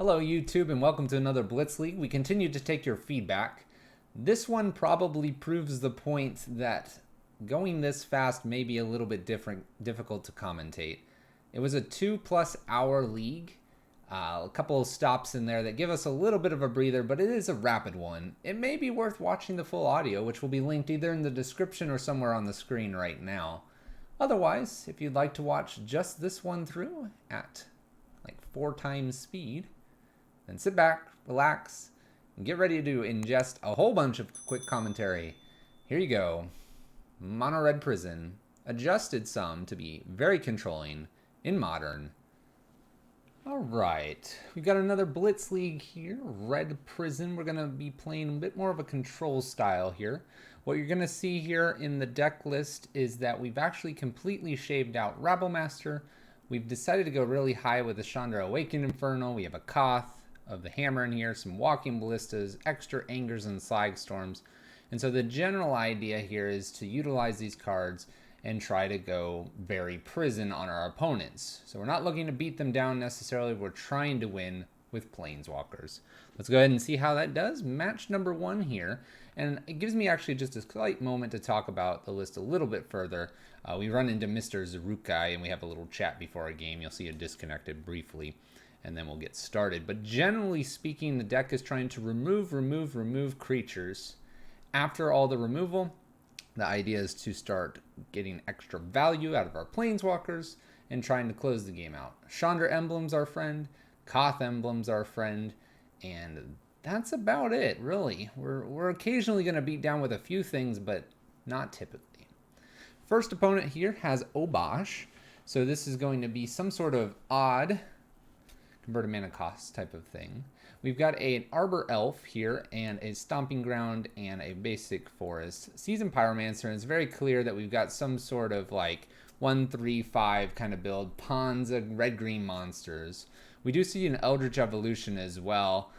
Hello YouTube and welcome to another Blitz League. We continue to take your feedback. This one probably proves the point that going this fast may be a little bit difficult to commentate. It was a 2+ hour league. A couple of stops in there that give us a little bit of a breather, but it is a rapid one. It may be worth watching the full audio, which will be linked either in the description or somewhere on the screen right now. Otherwise, if you'd like to watch just this one through at like 4 times speed, then sit back, relax, and get ready to ingest a whole bunch of quick commentary. Here you go. Mono Red Prison, adjusted some to be very controlling in Modern. Alright, we've got another Blitz League here, Red Prison. We're going to be playing a bit more of a control style here. What you're going to see here in the deck list is that we've actually completely shaved out Rabble Master. We've decided to go really high with the Chandra Awakened Inferno. We have a Koth of the Hammer in here, some Walking Ballistas, extra Angers and Slag Storms. And so the general idea here is to utilize these cards and try to go very prison on our opponents. So we're not looking to beat them down necessarily, we're trying to win with Planeswalkers. Let's go ahead and see how that does. Match number 1 here, and it gives me actually just a slight moment to talk about the list a little bit further. We run into Mr. Zarukai and we have a little chat before a game. You'll see it disconnected briefly, and then we'll get started. But generally speaking, the deck is trying to remove creatures. After all the removal, the idea is to start getting extra value out of our Planeswalkers and trying to close the game out. Chandra Emblem's our friend, Koth Emblem's our friend, and that's about it, really. We're occasionally going to beat down with a few things, but not typically. First opponent here has Obosh, so this is going to be some sort of odd converted mana cost type of thing. We've got an Arbor Elf here and a Stomping Ground and a basic forest. Seasoned Pyromancer, and it's very clear that we've got some sort of like 1-3-5 kind of build. Pawns of red-green monsters. We do see an Eldritch Evolution as well.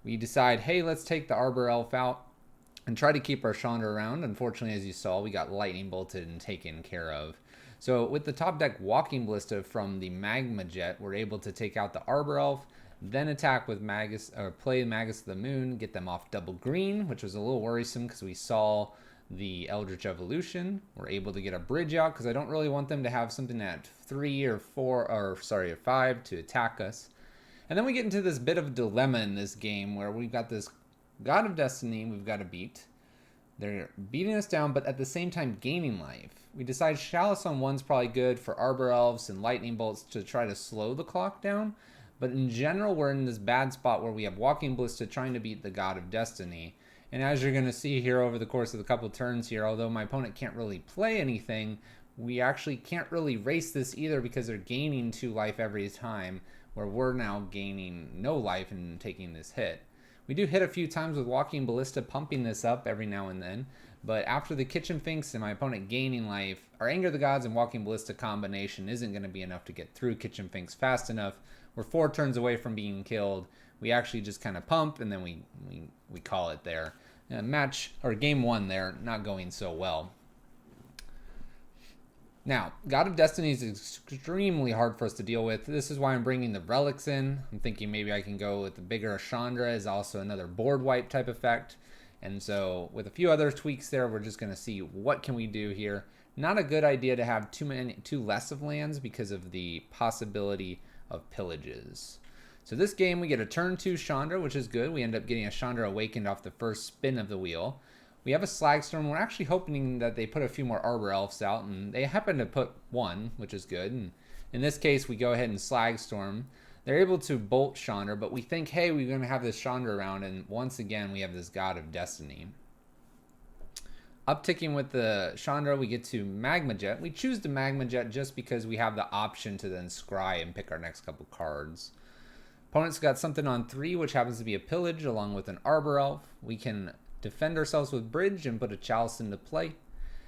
We decide, hey, let's take the Arbor Elf out and try to keep our Chandra around. Unfortunately, as you saw, we got lightning bolted and taken care of. So with the top deck Walking Ballista from the Magma Jet, we're able to take out the Arbor Elf, then attack with Magus, or play Magus of the Moon, get them off double green, which was a little worrisome because we saw the Eldritch Evolution. We're able to get a bridge out because I don't really want them to have something at 3 or 4, or sorry, or 5 to attack us. And then we get into this bit of a dilemma in this game where we've got this God of Destiny we've got to beat. They're beating us down, but at the same time gaining life. We decide Chalice on 1's probably good for Arbor Elves and Lightning Bolts to try to slow the clock down. But in general, we're in this bad spot where we have Walking Ballista trying to beat the God of Destiny. And as you're going to see here over the course of a couple turns here, although my opponent can't really play anything, we actually can't really race this either because they're gaining 2 life every time, where we're now gaining no life and taking this hit. We do hit a few times with Walking Ballista, pumping this up every now and then, but after the Kitchen Finks and my opponent gaining life, our Anger of the Gods and Walking Ballista combination isn't going to be enough to get through Kitchen Finks fast enough. We're 4 turns away from being killed. We actually just kind of pump, and then we call it there. Match, or game 1 there, not going so well. Now, God of Destiny is extremely hard for us to deal with. This is why I'm bringing the Relics in. I'm thinking maybe I can go with the bigger Chandra is also another board wipe type effect. And so with a few other tweaks there, we're just going to see what can we do here. Not a good idea to have too less of lands because of the possibility of pillages. So this game we get a turn 2 Chandra, which is good. We end up getting a Chandra Awakened off the first spin of the wheel. We have a Slagstorm. We're actually hoping that they put a few more Arbor Elves out, and they happen to put 1, which is good. And in this case, we go ahead and Slagstorm. They're able to bolt Chandra, but we think, hey, we're going to have this Chandra around, and once again, we have this God of Destiny. Upticking with the Chandra, we get to Magma Jet. We choose the Magma Jet just because we have the option to then scry and pick our next couple cards. Opponent's got something on 3, which happens to be a Pillage, along with an Arbor Elf. We can defend ourselves with Bridge and put a Chalice into play.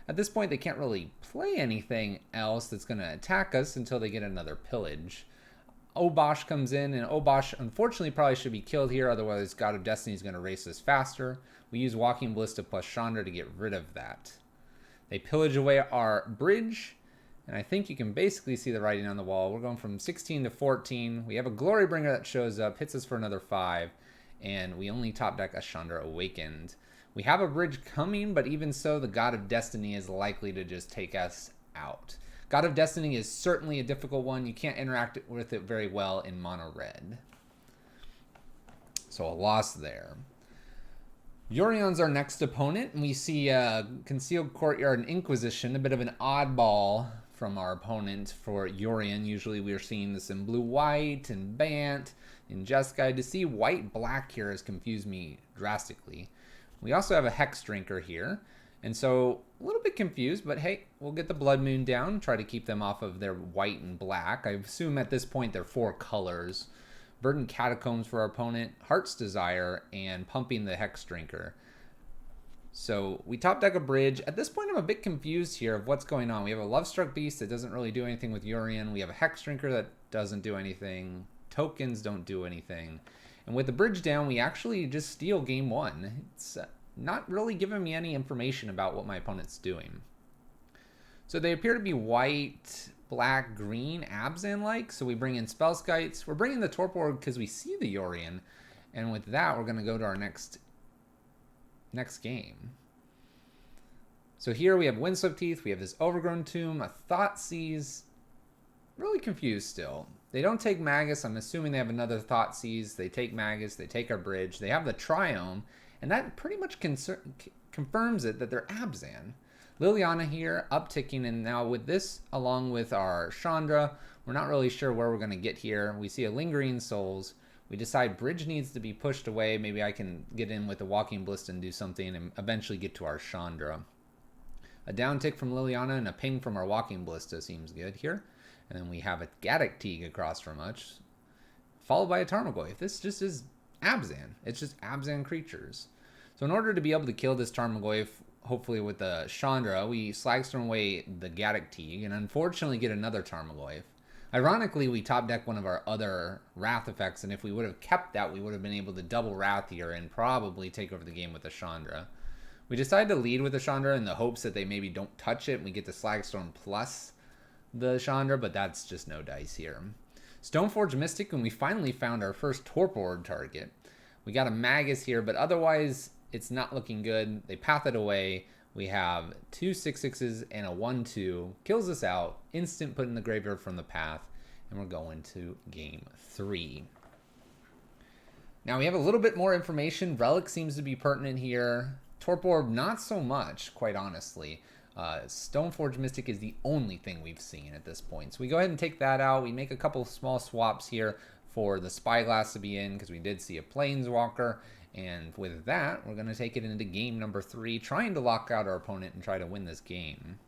At this point, they can't really play anything else that's going to attack us until they get another Pillage. Obosh comes in, and Obosh unfortunately probably should be killed here, otherwise God of Destiny is going to race us faster. We use Walking Ballista plus Chandra to get rid of that. They pillage away our Bridge, And I think you can basically see the writing on the wall. We're going from 16 to 14. We have a Glorybringer that shows up, hits us for another 5. And we only top deck a Chandra Awakened. We have a bridge coming, but even so, the God of Destiny is likely to just take us out. God of Destiny is certainly a difficult one. You can't interact with it very well in mono red. So a loss there. Yorion's our next opponent, and we see Concealed Courtyard and Inquisition, a bit of an oddball from our opponent for Yorion. Usually we are seeing this in blue-white and Bant, in Jeskai. To see white-black here has confused me drastically. We also have a Hex Drinker here, and so a little bit confused, but hey, we'll get the Blood Moon down, try to keep them off of their white and black. I assume at this point they're 4 colors. Verdant Catacombs for our opponent, Heart's Desire, and Pumping the Hex Drinker. So we top deck a bridge. At this point, I'm a bit confused here of what's going on. We have a Lovestruck Beast that doesn't really do anything with Yorion. We have a Hex Drinker that doesn't do anything. Tokens don't do anything. And with the bridge down, we actually just steal game 1. It's not really giving me any information about what my opponent's doing. So they appear to be white, black, green, Abzan-like. So we bring in Spellskites. We're bringing the Torpor because we see the Yorion. And with that, we're going to go to our next game. So here we have Windswept Teeth. We have this Overgrown Tomb, a Thoughtseize. Really confused still. They don't take Magus. I'm assuming they have another Thoughtseize. They take Magus. They take our bridge. They have the Triome. And that pretty much confirms it that they're Abzan. Liliana here, upticking, and now with this, along with our Chandra, we're not really sure where we're going to get here. We see a Lingering Souls. We decide bridge needs to be pushed away. Maybe I can get in with a Walking Ballista and do something and eventually get to our Chandra. A down tick from Liliana and a ping from our Walking Ballista seems good here. And then we have a Gaddock Teague across from us, followed by a Tarmogoyf. This just is Abzan. It's just Abzan creatures. So in order to be able to kill this Tarmogoyf, hopefully with the Chandra, we Slagstorm away the Gaddock Teague and unfortunately get another Tarmogoyf. Ironically, we top deck one of our other Wrath effects, and if we would have kept that, we would have been able to double Wrath here and probably take over the game with the Chandra. We decided to lead with the Chandra in the hopes that they maybe don't touch it and we get the Slagstorm plus the Chandra, but that's just no dice here. Stoneforge Mystic, and we finally found our first Torpor target. We got a Magus here, but otherwise it's not looking good. They path it away. We have 2 6/6s and a 1/2. Kills us out. Instant put in the graveyard from the path. And we're going to game 3. Now we have a little bit more information. Relic seems to be pertinent here. Torpor, not so much, quite honestly. Stoneforge Mystic is the only thing we've seen at this point. So we go ahead and take that out. We make a couple small swaps here for the Spyglass to be in because we did see a Planeswalker. And with that, we're going to take it into game number 3, trying to lock out our opponent and try to win this game.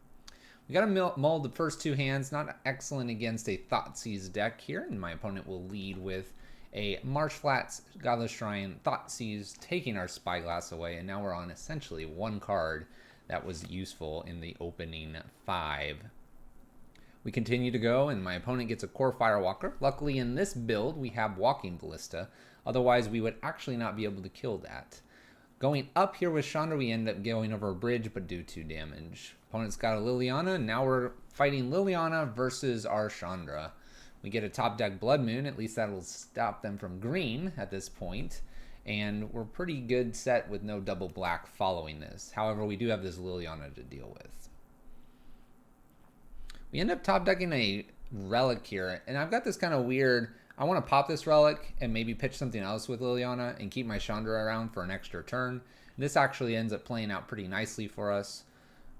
We got to mold the first 2 hands. Not excellent against a Thoughtseize deck here. And my opponent will lead with a Marshflats, Godless Shrine, Thoughtseize, taking our Spyglass away. And now we're on essentially 1 card that was useful in the opening 5. We continue to go, and my opponent gets a Core Firewalker. Luckily, in this build, we have Walking Ballista. Otherwise, we would actually not be able to kill that. Going up here with Chandra, we end up going over a bridge, but do 2 damage. Opponent's got a Liliana, and now we're fighting Liliana versus our Chandra. We get a top deck Blood Moon. At least that will stop them from green at this point. And we're pretty good set with no double black following this. However, we do have this Liliana to deal with. We end up top decking a Relic here, and I've got this kind of weird, I want to pop this Relic and maybe pitch something else with Liliana and keep my Chandra around for an extra turn. This actually ends up playing out pretty nicely for us.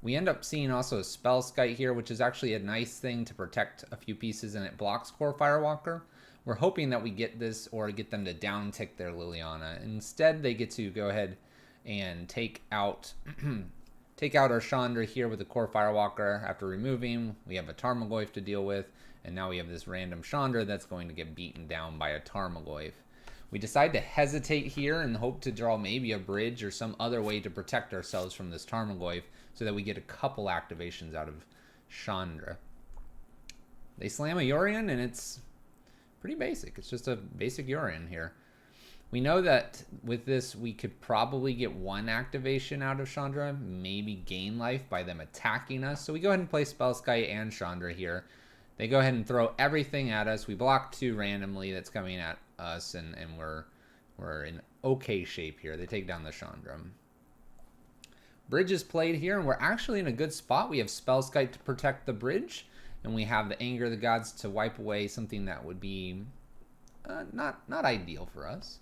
We end up seeing also a Spellskite here, which is actually a nice thing to protect a few pieces, and it blocks Core Firewalker. We're hoping that we get this or get them to down tick their Liliana. Instead, they get to go ahead and take out our Chandra here with the Core Firewalker. After removing, we have a Tarmogoyf to deal with, and now we have this random Chandra that's going to get beaten down by a Tarmogoyf. We decide to hesitate here and hope to draw maybe a bridge or some other way to protect ourselves from this Tarmogoyf so that we get a couple activations out of Chandra. They slam a Yorion, and it's pretty basic. It's just a basic Yorion here. We know that with this, we could probably get one activation out of Chandra, maybe gain life by them attacking us. So we go ahead and play Spellskite and Chandra here. They go ahead and throw everything at us. We block 2 randomly that's coming at us, and we're in okay shape here. They take down the Chandra. Bridge is played here, and we're actually in a good spot. We have Spellskite to protect the bridge, and we have the Anger of the Gods to wipe away something that would be not ideal for us.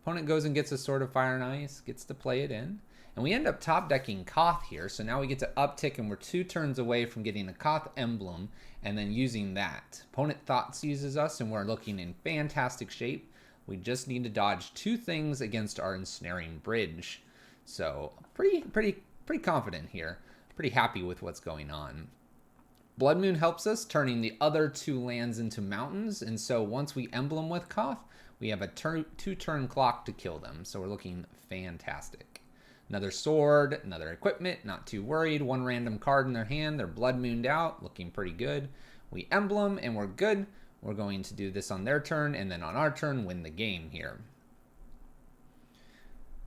Opponent goes and gets a Sword of Fire and Ice, gets to play it in. And we end up top decking Koth here, so now we get to uptick, and we're 2 turns away from getting a Koth emblem and then using that. Opponent Thought Seizes us, and we're looking in fantastic shape. We just need to dodge 2 things against our Ensnaring Bridge. So pretty confident here. Pretty happy with what's going on. Blood Moon helps us, turning the other 2 lands into mountains, and so once we emblem with Koth, we have a 2-turn clock to kill them, so we're looking fantastic. Another sword, another equipment, not too worried. 1 random card in their hand, they're Blood Mooned out, looking pretty good. We emblem, and we're good. We're going to do this on their turn, and then on our turn, win the game here.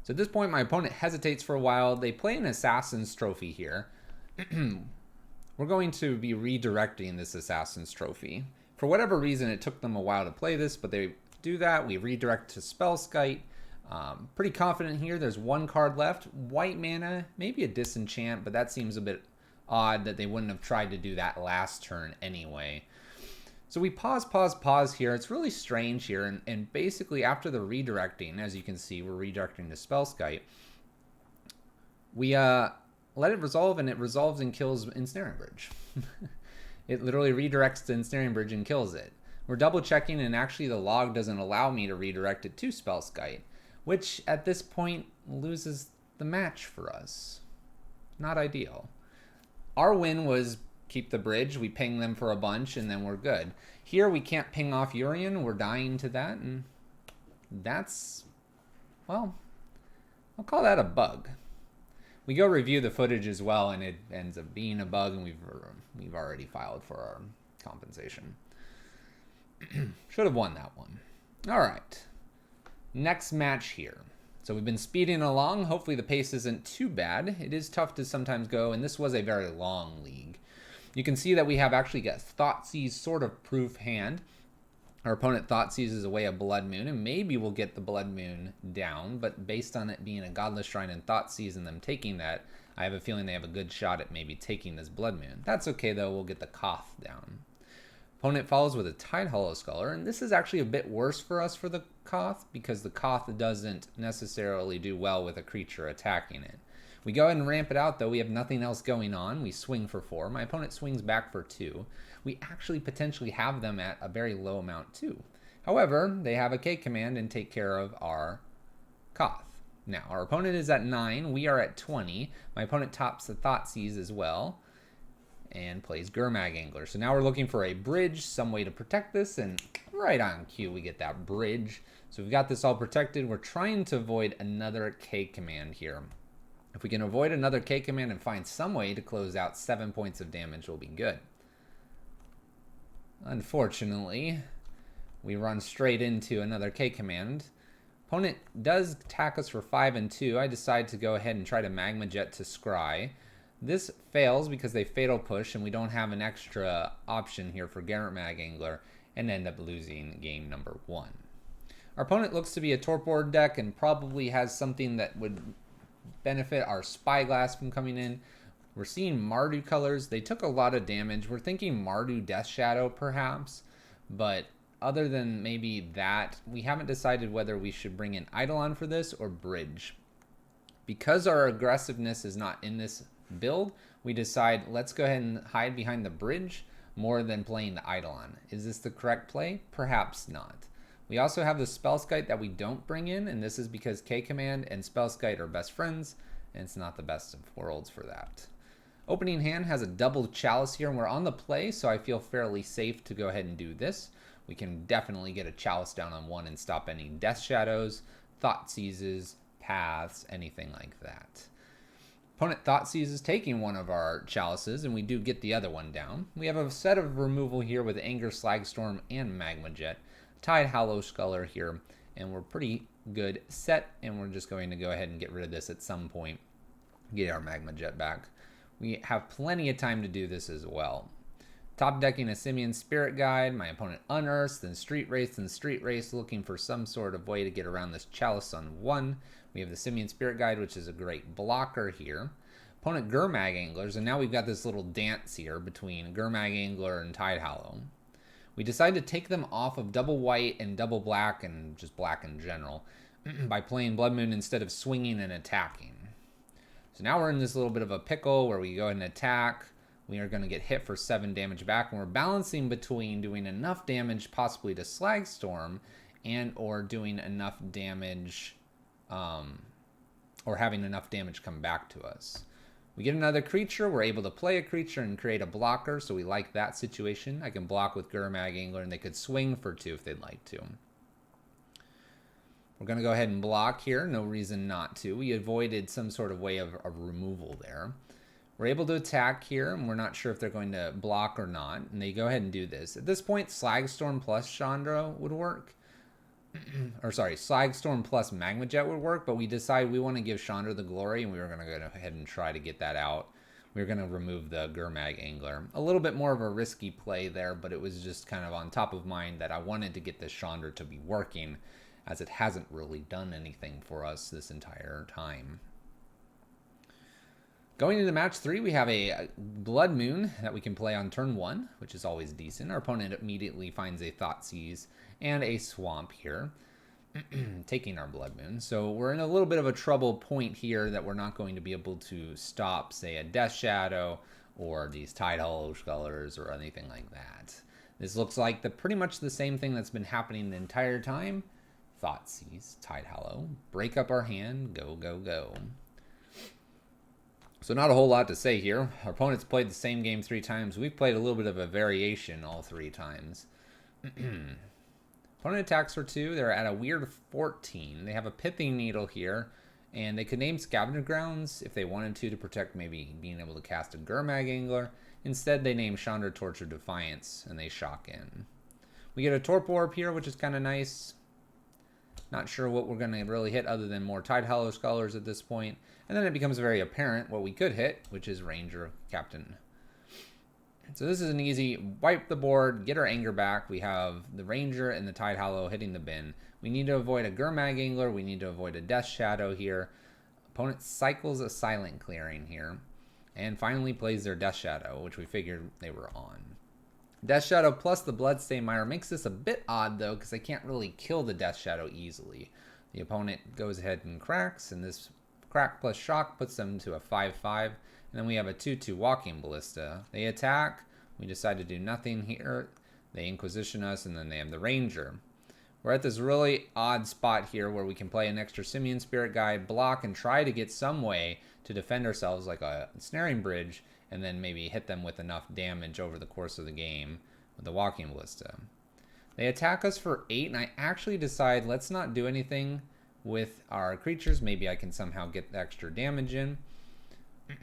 So at this point, my opponent hesitates for a while. They play an Assassin's Trophy here. We're going to be redirecting this Assassin's Trophy. For whatever reason, it took them a while to play this, but they do that. We redirect to Spellskite. Pretty confident here. There's 1 card left. White mana, maybe a Disenchant, but that seems a bit odd that they wouldn't have tried to do that last turn anyway. So we pause here. It's really strange here. And basically after the redirecting, as you can see, we're redirecting to Spellskite. We let it resolve, and it resolves and kills Ensnaring Bridge. It literally redirects to Ensnaring Bridge and kills it. We're double checking, and actually the log doesn't allow me to redirect it to Spellskite, which at this point loses the match for us. Not ideal. Our win was keep the bridge, we ping them for a bunch, and then we're good. Here we can't ping off Urian, we're dying to that, and that's, well, I'll call that a bug. We go review the footage as well, and it ends up being a bug, and we've already filed for our compensation. Should have won that one. All right. Next match here. So we've been speeding along. Hopefully the pace isn't too bad. It is tough to sometimes go, and this was a very long league. You can see that we have actually got Thoughtseize sort of proof hand. Our opponent Thoughtseizes away a Blood Moon, and maybe we'll get the Blood Moon down, but based on it being a Godless Shrine and Thoughtseize and them taking that, I have a feeling they have a good shot at maybe taking this Blood Moon. That's okay though, we'll get the Koth down. Opponent follows with a Tide Hollow Scholar, and this is actually a bit worse for us for the Koth, because the Koth doesn't necessarily do well with a creature attacking it. We go ahead and ramp it out though, we have nothing else going on, we swing for 4, my opponent swings back for 2. We actually potentially have them at a very low amount too. However, they have a K command and take care of our Koth. Now, our opponent is at 9, we are at 20, my opponent tops the Thoughtseize as well, and plays Gurmag Angler. So now we're looking for a bridge, some way to protect this, and right on cue we get that bridge. So we've got this all protected. We're trying to avoid another K command here. If we can avoid another K command and find some way to close out 7 points of damage, we'll be good. Unfortunately, we run straight into another K command. Opponent does attack us for 5 and 2. I decide to go ahead and try to Magma Jet to Scry. This fails because they Fatal Push, and we don't have an extra option here for Gurmag Angler, and end up losing game number 1. Our opponent looks to be a Torpor deck and probably has something that would benefit our Spyglass from coming in. We're seeing Mardu colors. They took a lot of damage. We're thinking Mardu Death Shadow perhaps, but other than maybe that, we haven't decided whether we should bring in Eidolon for this or Bridge. Because our aggressiveness is not in this build, we decide let's go ahead and hide behind the Bridge more than playing the Eidolon. Is this the correct play? Perhaps not. We also have the Spellskite that we don't bring in, and this is because K-Command and Spellskite are best friends, and it's not the best of worlds for that. Opening hand has a double Chalice here, and we're on the play, so I feel fairly safe to go ahead and do this. We can definitely get a Chalice down on 1 and stop any Death Shadows, Thoughtseizes, Paths, anything like that. Opponent Thoughtseizes taking one of our Chalices, and we do get the other one down. We have a set of removal here with Anger, Slagstorm, and Magma Jet. Tide Hollow Scholar here, and we're pretty good set, and we're just going to go ahead and get rid of this at some point, get our Magma Jet back. We have plenty of time to do this as well. Top decking a Simian Spirit Guide. My opponent unearths, then Street Race, looking for some sort of way to get around this Chalice on 1. We have the Simian Spirit Guide, which is a great blocker here. Opponent Gurmag Anglers, and now we've got this little dance here between Gurmag Angler and Tidehallow. We decide to take them off of double white and double black, and just black in general, by playing Blood Moon instead of swinging and attacking. So now we're in this little bit of a pickle where we go ahead and attack. We are going to get hit for 7 damage back, and we're balancing between doing enough damage possibly to Slagstorm and or doing enough damage or having enough damage come back to us. We get another creature. We're able to play a creature and create a blocker, so we like that situation. I can block with Gurmag Angler, and they could swing for 2 if they'd like to. We're going to go ahead and block here. No reason not to. We avoided some sort of way of removal there. We're able to attack here, and we're not sure if they're going to block or not. And they go ahead and do this. At this point, Slagstorm plus Chandra would work. Or sorry, Slagstorm plus Magma Jet would work, but we decide we want to give Chandra the glory, and we were going to go ahead and try to get that out. We were going to remove the Gurmag Angler. A little bit more of a risky play there, but it was just kind of on top of mind that I wanted to get this Chandra to be working, as it hasn't really done anything for us this entire time. Going into match 3, we have a Blood Moon that we can play on turn 1, which is always decent. Our opponent immediately finds a Thoughtseize and a Swamp here, taking our Blood Moon. So we're in a little bit of a trouble point here that we're not going to be able to stop, say, a Death Shadow or these Tidehallow Scullers or anything like that. This looks like pretty much the same thing that's been happening the entire time. Thoughtseize, Tidehallow, break up our hand, go, go, go. So not a whole lot to say here. Our opponent's played the same game 3 times. We've played a little bit of a variation all 3 times. Opponent attacks for 2. They're at a weird 14. They have a Pithing Needle here, and they could name Scavenger Grounds if they wanted to protect maybe being able to cast a Gurmag Angler. Instead, they name Chandra Torture Defiance, and they shock in. We get a Torp Orb here, which is kind of nice. Not sure what we're going to really hit other than more Tidehallow Scullers at this point. And then it becomes very apparent what we could hit, which is Ranger Captain. So this is an easy wipe the board, get our anger back. We have the Ranger and the Tidehallow hitting the bin. We need to avoid a Gurmag Angler. We need to avoid a Death Shadow here. Opponent cycles a Silent Clearing here. And finally plays their Death Shadow, which we figured they were on. Death Shadow plus the Bloodstained Mire makes this a bit odd, though, because they can't really kill the Death Shadow easily. The opponent goes ahead and cracks, and this crack plus shock puts them to a 5-5. And then we have a 2-2 Walking Ballista. They attack. We decide to do nothing here. They Inquisition us, and then they have the Ranger. We're at this really odd spot here where we can play an extra Simian Spirit Guide, block, and try to get some way to defend ourselves like a Snaring Bridge, and then maybe hit them with enough damage over the course of the game with the Walking Ballista. They attack us for 8, and I actually decide let's not do anything with our creatures. Maybe I can somehow get the extra damage in.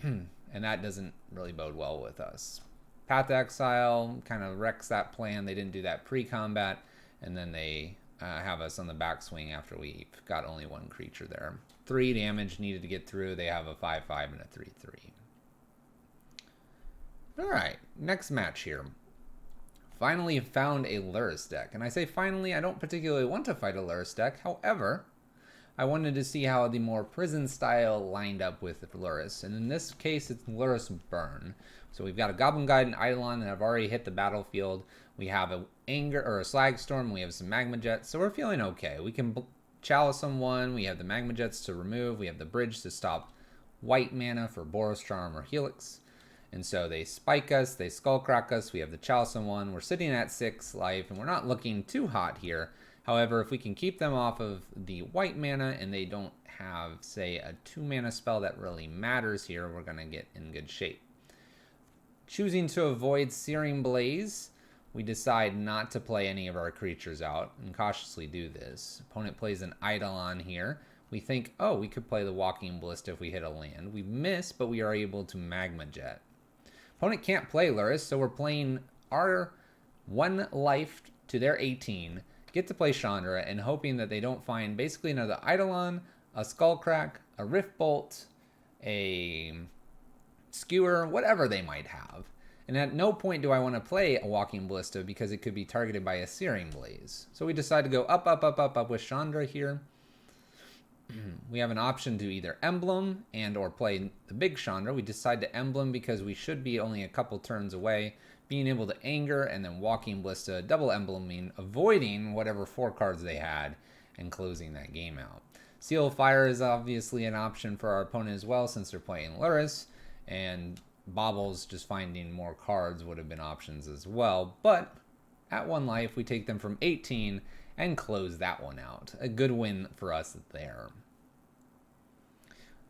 And that doesn't really bode well with us. Path to Exile kind of wrecks that plan. They didn't do that pre-combat, and then they have us on the backswing after we've got only 1 creature there. 3 damage needed to get through. They have a 5-5 and a 3-3. Alright, next match here. Finally found a Luris deck. And I say finally, I don't particularly want to fight a Luris deck. However, I wanted to see how the more prison style lined up with Luris. And in this case, it's Luris Burn. So we've got a Goblin Guide and Eidolon that have already hit the battlefield. We have a Anger or a Slagstorm. We have some Magma Jets. So we're feeling okay. We can Chalice on 1. We have the Magma Jets to remove. We have the Bridge to stop white mana for Boros Charm or Helix. And so they spike us, they Skullcrack us, we have the Chalice on 1, we're sitting at 6 life, and we're not looking too hot here. However, if we can keep them off of the white mana, and they don't have, say, a 2 mana spell that really matters here, we're going to get in good shape. Choosing to avoid Searing Blaze, we decide not to play any of our creatures out, and cautiously do this. Opponent plays an Eidolon here. We think, oh, we could play the Walking Ballista if we hit a land. We miss, but we are able to Magma Jet. Opponent can't play Luris, so we're playing our 1 life to their 18, get to play Chandra and hoping that they don't find basically another Eidolon, a Skullcrack, a Rift Bolt, a Skewer, whatever they might have. And at no point do I want to play a Walking Ballista because it could be targeted by a Searing Blaze. So we decide to go up, up, up, up, up with Chandra here. We have an option to either Emblem and or play the big Chandra. We decide to Emblem because we should be only a couple turns away, being able to Anger and then Walking Ballista, double Embleming, avoiding whatever 4 cards they had and closing that game out. Seal of Fire is obviously an option for our opponent as well since they're playing Luris, and Baubles just finding more cards would have been options as well. But at 1 life, we take them from 18 and close that one out. A good win for us there.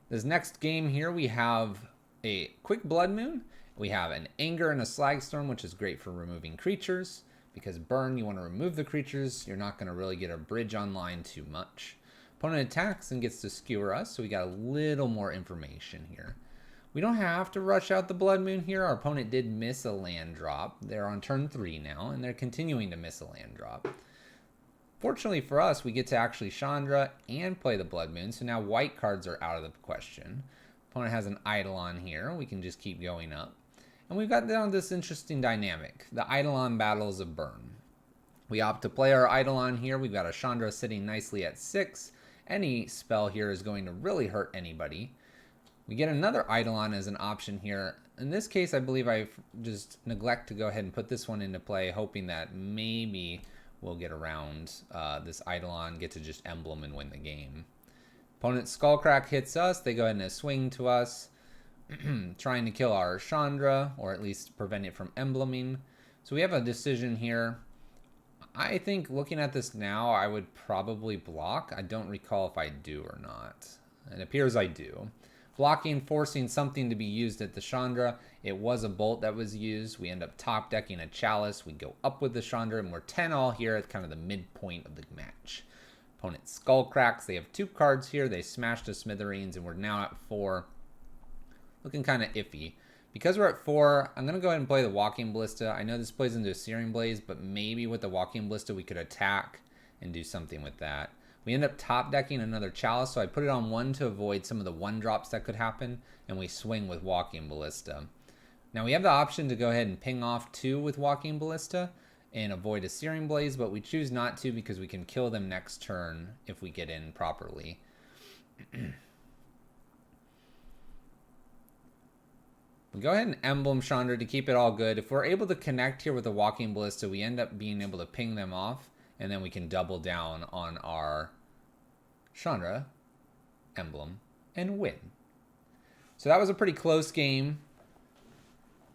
This next game here, we have a quick Blood Moon. We have an Anger and a Slagstorm, which is great for removing creatures. Because burn, you want to remove the creatures. You're not going to really get a bridge online too much. Opponent attacks and gets to skewer us, so we got a little more information here. We don't have to rush out the Blood Moon here. Our opponent did miss a land drop. They're on turn 3 now, and they're continuing to miss a land drop. Fortunately for us, we get to actually Chandra and play the Blood Moon, so now white cards are out of the question. Opponent has an Eidolon here. We can just keep going up. And we've got down this interesting dynamic, the Eidolon battles of burn. We opt to play our Eidolon here. We've got a Chandra sitting nicely at 6. Any spell here is going to really hurt anybody. We get another Eidolon as an option here. In this case, I believe I just neglect to go ahead and put this one into play, hoping that maybe we'll get around this Eidolon, get to just Emblem and win the game. Opponent's Skullcrack hits us. They go ahead and swing to us, trying to kill our Chandra, or at least prevent it from embleming. So we have a decision here. I think looking at this now, I would probably block. I don't recall if I do or not. It appears I do. Blocking, forcing something to be used at the Chandra. It was a bolt that was used. We end up top decking a Chalice. We go up with the Chandra, and we're 10 all here at kind of the midpoint of the match. Opponent Skullcracks. They have 2 cards here. They smashed to smithereens, and we're now at 4. Looking kind of iffy. Because we're at 4, I'm going to go ahead and play the Walking Ballista. I know this plays into a Searing Blaze, but maybe with the Walking Ballista we could attack and do something with that. We end up top decking another Chalice, so I put it on 1 to avoid some of the 1-drops that could happen, and we swing with Walking Ballista. Now we have the option to go ahead and ping off 2 with Walking Ballista and avoid a Searing Blaze, but we choose not to because we can kill them next turn if we get in properly. We go ahead and Emblem Chandra to keep it all good. If we're able to connect here with the Walking Ballista, we end up being able to ping them off, and then we can double down on our Chandra Emblem and win. So that was a pretty close game.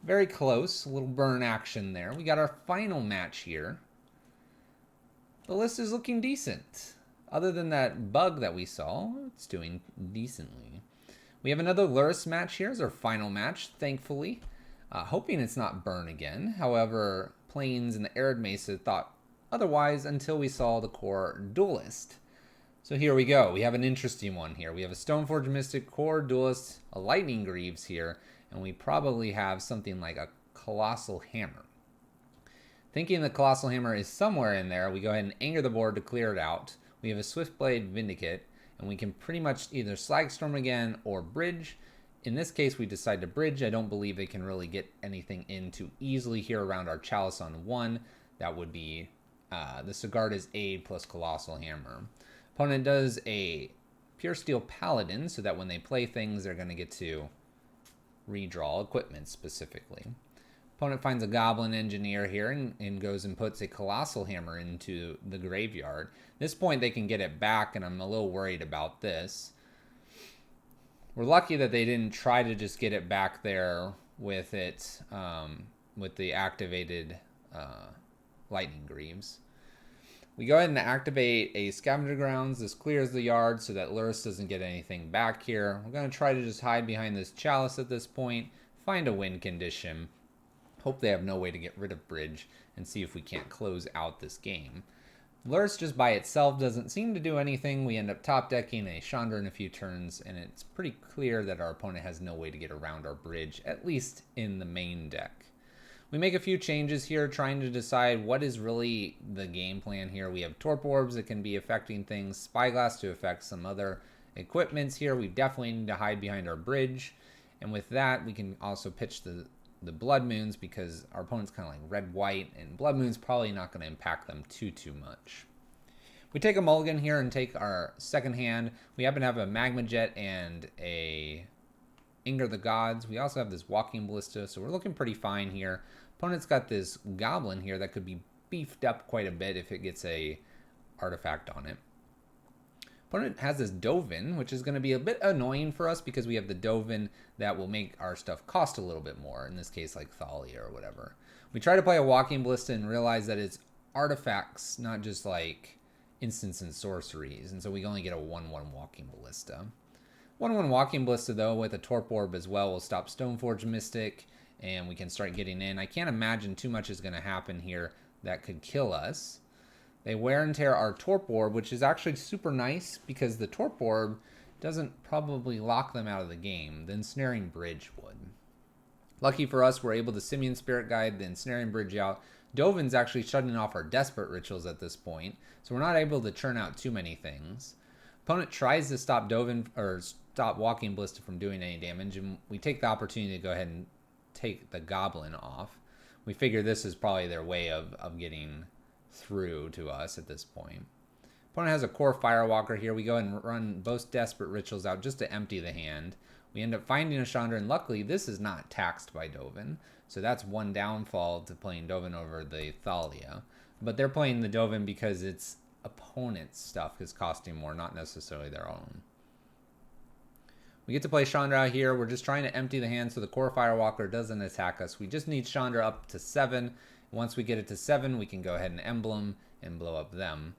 Very close. A little burn action there. We got our final match here. The list is looking decent. Other than that bug that we saw, it's doing decently. We have another Luris match here as our final match, thankfully. Hoping it's not burn again. However, Plains and the Arid Mesa thought otherwise until we saw the core Duelist. So here we go. We have an interesting one here. We have a Stoneforge Mystic, core Duelist, a Lightning Greaves here, and we probably have something like a Colossal Hammer. Thinking the Colossal Hammer is somewhere in there, we go ahead and anger the board to clear it out. We have a Swiftblade Vindicate, and we can pretty much either Slagstorm again or bridge. In this case, we decide to bridge. I don't believe they can really get anything in too easily here around our Chalice on 1. That would be the Sigarda's Aid plus Colossal Hammer. Opponent does a Pure Steel Paladin, so that when they play things, they're going to get to redraw equipment specifically. Opponent finds a Goblin Engineer here and goes and puts a Colossal Hammer into the graveyard. At this point, they can get it back, and I'm a little worried about this. We're lucky that they didn't try to just get it back there with it, with the activated Lightning Greaves. We go ahead and activate a Scavenger Grounds. This clears the yard so that Luris doesn't get anything back here. We're going to try to just hide behind this Chalice at this point, find a win condition. Hope they have no way to get rid of bridge and see if we can't close out this game. Luris just by itself doesn't seem to do anything. We end up top decking a Chandra in a few turns, and it's pretty clear that our opponent has no way to get around our bridge, at least in the main deck. We make a few changes here, trying to decide what is really the game plan here. We have torp orbs that can be affecting things, spyglass to affect some other equipments here. We definitely need to hide behind our bridge. And with that, we can also pitch the blood moons because our opponent's kind of like red-white, and blood moon's probably not going to impact them too much. We take a mulligan here and take our second hand. We happen to have a magma jet and a Anger the Gods. We also have this walking ballista, so we're looking pretty fine here. Opponent's got this goblin here that could be beefed up quite a bit if it gets a artifact on it. Opponent has this Dovin, which is going to be a bit annoying for us because we have the Dovin that will make our stuff cost a little bit more. In this case, like Thalia or whatever. We try to play a walking ballista and realize that it's artifacts, not just like instants and sorceries. And so we only get a 1/1 walking ballista. 1/1 walking ballista, though, with a torp orb as well, will stop Stoneforge Mystic, and we can start getting in. I can't imagine too much is going to happen here that could kill us. They wear and tear our torp orb, which is actually super nice because the torp orb doesn't probably lock them out of the game. The ensnaring bridge would. Lucky for us, we're able to Simian Spirit Guide the ensnaring bridge out. Dovin's actually shutting off our desperate rituals at this point, so we're not able to churn out too many things. Opponent tries to stop Dovin or stop walking ballista from doing any damage, and we take the opportunity to go ahead and take the goblin off. We figure this is probably their way of getting through to us at this point. Opponent has a core Firewalker here. We go ahead and run both desperate rituals out just to empty the hand. We end up finding a Chandra, and luckily this is not taxed by Dovin, so that's one downfall to playing Dovin over the Thalia. But they're playing the Dovin because its opponent's stuff is costing more, not necessarily their own. We get to play Chandra here. We're just trying to empty the hand so the core Firewalker doesn't attack us. We just need Chandra up to 7. Once we get it to 7, we can go ahead and emblem and blow up them.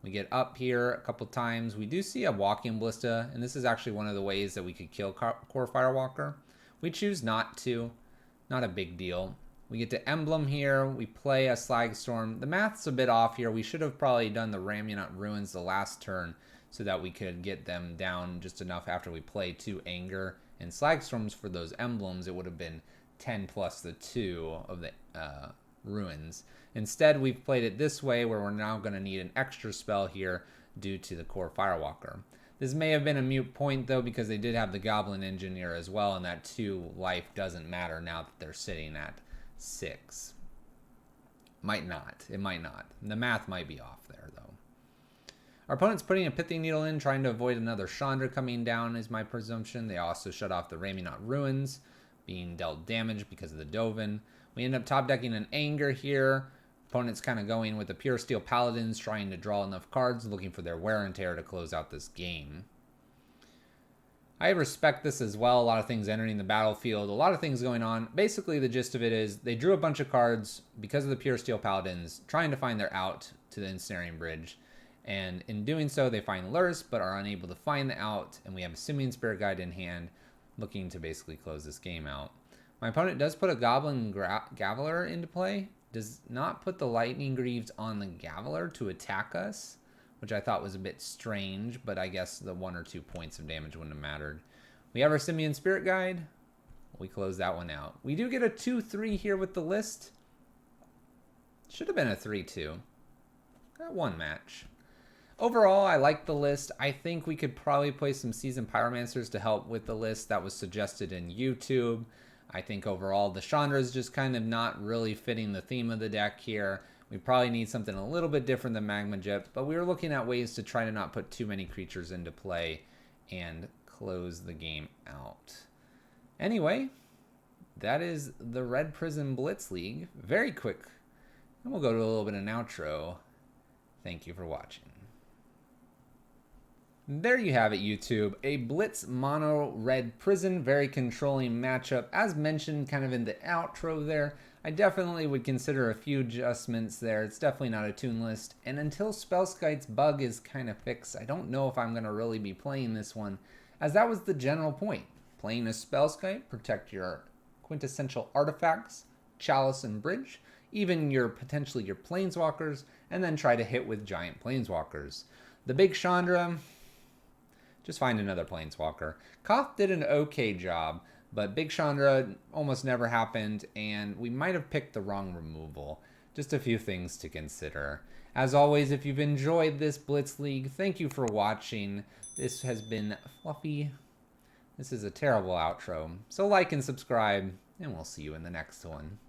We get up here a couple times. We do see a walking ballista, and this is actually one of the ways that we could kill core Firewalker. We choose not to. Not a big deal. We get to emblem here. We play a Slag Storm. The math's a bit off here. We should have probably done the Ramunat Ruins the last turn so that we could get them down just enough after we play 2 Anger and Slag Storms for those emblems. It would have been 10 plus the 2 of the Ruins. Instead, we've played it this way where we're now going to need an extra spell here due to the core Firewalker. This may have been a moot point, though, because they did have the Goblin Engineer as well, and that 2 life doesn't matter now that they're sitting at 6. Might not. It might not. The math might be off there, though. Our opponent's putting a Pithing Needle in, trying to avoid another Chandra coming down, is my presumption. They also shut off the Ramunat Ruins, being dealt damage because of the Dovin. We end up top decking an Anger here. Opponent's kind of going with the Pure Steel Paladins, trying to draw enough cards, looking for their wear and tear to close out this game. I respect this as well. A lot of things entering the battlefield, a lot of things going on. Basically, the gist of it is they drew a bunch of cards because of the Pure Steel Paladins, trying to find their out to the Ensnaring Bridge. And in doing so, they find Lurrus, but are unable to find the out. And we have a Simian Spirit Guide in hand, looking to basically close this game out. My opponent does put a Goblin Gaviler into play. Does not put the Lightning Greaves on the Gaviler to attack us, which I thought was a bit strange, but I guess the 1 or 2 points of damage wouldn't have mattered. We have our Simian Spirit Guide. We close that one out. We do get a 2-3 here with the list. Should have been a 3-2. Got one match. Overall, I like the list. I think we could probably play some Seasoned Pyromancers to help with the list that was suggested in YouTube. I think overall the Chandra is just kind of not really fitting the theme of the deck here. We probably need something a little bit different than Magma Jet, but we were looking at ways to try to not put too many creatures into play and close the game out. Anyway, that is the Red Prison Blitz League. Very quick. And we'll go to a little bit of an outro. Thank you for watching. There you have it, YouTube. A Blitz Mono Red Prison, very controlling matchup. As mentioned kind of in the outro there, I definitely would consider a few adjustments there. It's definitely not a toon list. And until Spellskite's bug is kind of fixed, I don't know if I'm going to really be playing this one, as that was the general point. Playing a Spellskite, protect your quintessential artifacts, Chalice and Bridge, even potentially your Planeswalkers, and then try to hit with giant Planeswalkers. The big Chandra, just find another Planeswalker. Koth did an okay job, But Big Chandra almost never happened, and we might have picked the wrong removal. Just a few things to consider. As always, if you've enjoyed this Blitz League, thank you for watching. This has been Fluffy. This is a terrible outro. So like and subscribe, and we'll see you in the next one.